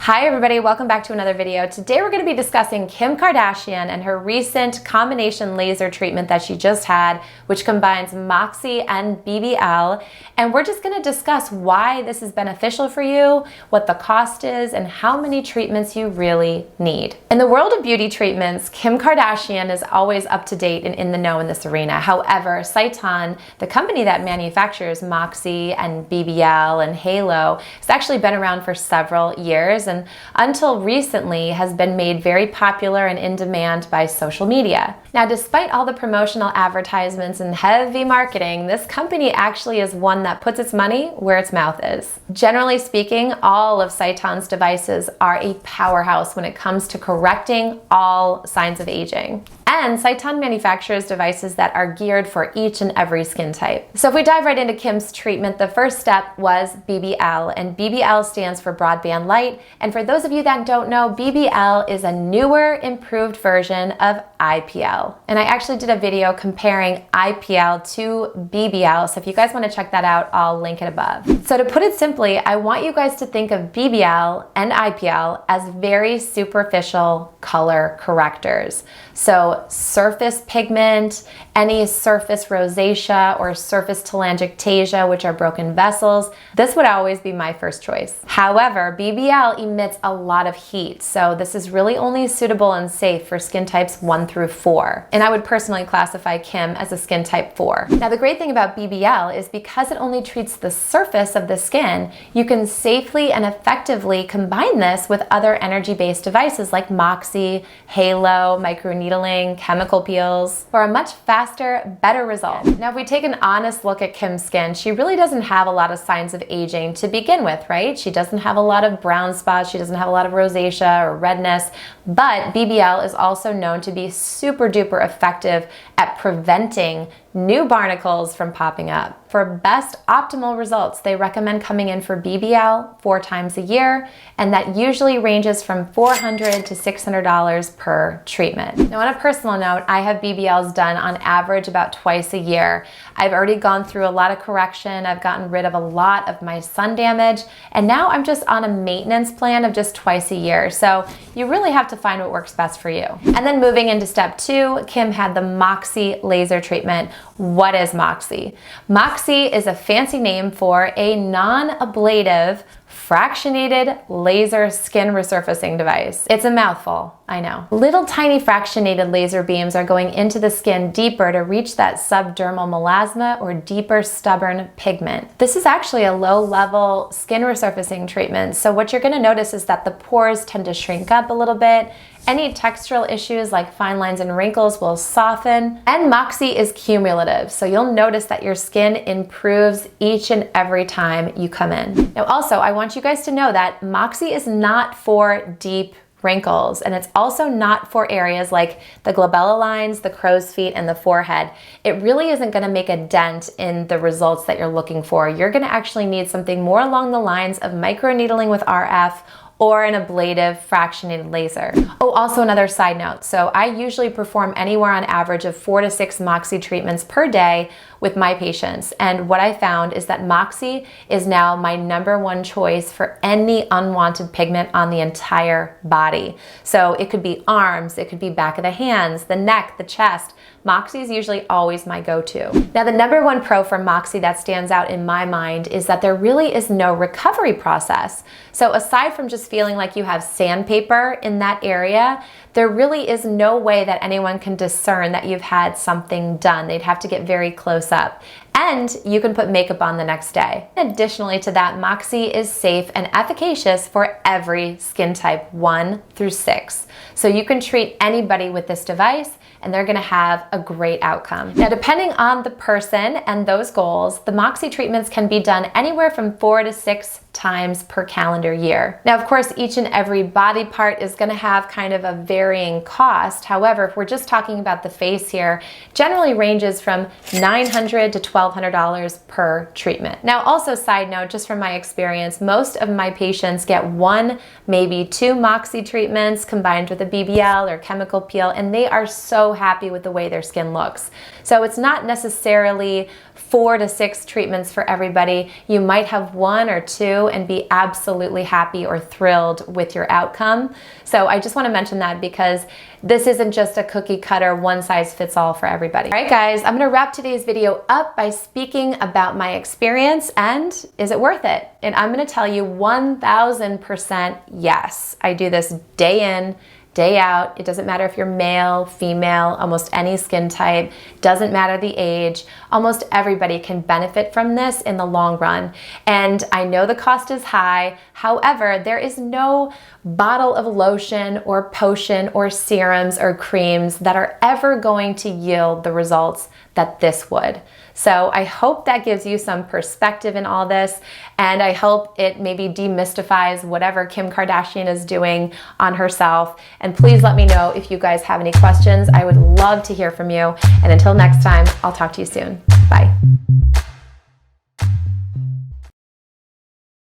Hi everybody, welcome back to another video. Today we're going to be discussing Kim Kardashian and her recent combination laser treatment that she just had, which combines Moxy and BBL. And we're just going to discuss why this is beneficial for you, what the cost is, and how many treatments you really need. In the world of beauty treatments, Kim Kardashian is always up to date and in the know in this arena. However, Sciton, the company that manufactures Moxy and BBL and Halo, has actually been around for several years and until recently has been made very popular and in demand by social media. Now, despite all the promotional advertisements and heavy marketing, this company actually is one that puts its money where its mouth is. Generally speaking, all of Sciton's devices are a powerhouse when it comes to correcting all signs of aging. And Sciton manufactures devices that are geared for each and every skin type. So if we dive right into Kim's treatment, the first step was BBL, and BBL stands for broadband light. And for those of you that don't know, BBL is a newer, improved version of IPL. And I actually did a video comparing IPL to BBL, so if you guys want to check that out, I'll link it above. So to put it simply, I want you guys to think of BBL and IPL as very superficial color correctors. So surface pigment, any surface rosacea or surface telangiectasia, which are broken vessels, this would always be my first choice. However, BBL emits a lot of heat, so this is really only suitable and safe for skin types 1 through 4. And I would personally classify Kim as a skin type 4. Now, the great thing about BBL is because it only treats the surface of the skin, you can safely and effectively combine this with other energy-based devices like Moxy, Halo, microneedling, chemical peels for a much faster, better result. Now, if we take an honest look at Kim's skin, she really doesn't have a lot of signs of aging to begin with, right? She doesn't have a lot of brown spots, she doesn't have a lot of rosacea or redness, but BBL is also known to be super duper effective at preventing new barnacles from popping up. For best optimal results, they recommend coming in for BBL 4 times a year, and that usually ranges from $400 to $600 per treatment. Now, on a personal note, I have BBLs done on average about twice a year. I've already gone through a lot of correction, I've gotten rid of a lot of my sun damage, and now I'm just on a maintenance plan of just twice a year. So you really have to find what works best for you. And then moving into step 2, Kim had the Moxy laser treatment. What is Moxy? Moxy is a fancy name for a non-ablative fractionated laser skin resurfacing device. It's a mouthful, I know. Little tiny fractionated laser beams are going into the skin deeper to reach that subdermal melasma or deeper stubborn pigment. This is actually a low-level skin resurfacing treatment, so what you're going to notice is that the pores tend to shrink up a little bit. Any textural issues like fine lines and wrinkles will soften, and Moxy is cumulative, so you'll notice that your skin improves each and every time you come in. Now also, I want you guys to know that Moxy is not for deep wrinkles, and it's also not for areas like the glabella lines, the crow's feet, and the forehead. It really isn't going to make a dent in the results that you're looking for. You're going to actually need something more along the lines of microneedling with RF or an ablative fractionated laser. Oh, also another side note. So I usually perform anywhere on average of 4 to 6 Moxy treatments per day with my patients. And what I found is that Moxy is now my #1 choice for any unwanted pigment on the entire body. So it could be arms, it could be back of the hands, the neck, the chest. Moxy is usually always my go-to. Now, the #1 pro for Moxy that stands out in my mind is that there really is no recovery process. So aside from just feeling like you have sandpaper in that area, there really is no way that anyone can discern that you've had something done. They'd have to get very close up. And you can put makeup on the next day. Additionally to that, Moxy is safe and efficacious for every skin type 1 through 6. So you can treat anybody with this device and they're gonna have a great outcome. Now, depending on the person and those goals, the Moxy treatments can be done anywhere from 4 to 6 times per calendar year. Now, of course, each and every body part is gonna have kind of a varying cost. However, if we're just talking about the face here, generally ranges from $900 to $1,200 per treatment. Now, also side note, just from my experience, most of my patients get 1, maybe 2 Moxy treatments combined with a BBL or chemical peel, and they are so happy with the way their skin looks. So it's not necessarily 4 to 6 treatments for everybody. You might have 1 or 2 and be absolutely happy or thrilled with your outcome. So I just want to mention that because this isn't just a cookie cutter, one size fits all for everybody. All right, guys, I'm going to wrap today's video up by speaking about my experience and is it worth it? And I'm going to tell you 1000% yes. I do this day in, day out. It doesn't matter if you're male, female, almost any skin type, doesn't matter the age. Almost everybody can benefit from this in the long run. And I know the cost is high. However, there is no bottle of lotion or potion or serums or creams that are ever going to yield the results that this would. So I hope that gives you some perspective in all this, and I hope it maybe demystifies whatever Kim Kardashian is doing on herself. And please let me know if you guys have any questions. I would love to hear from you. And until next time, I'll talk to you soon. Bye.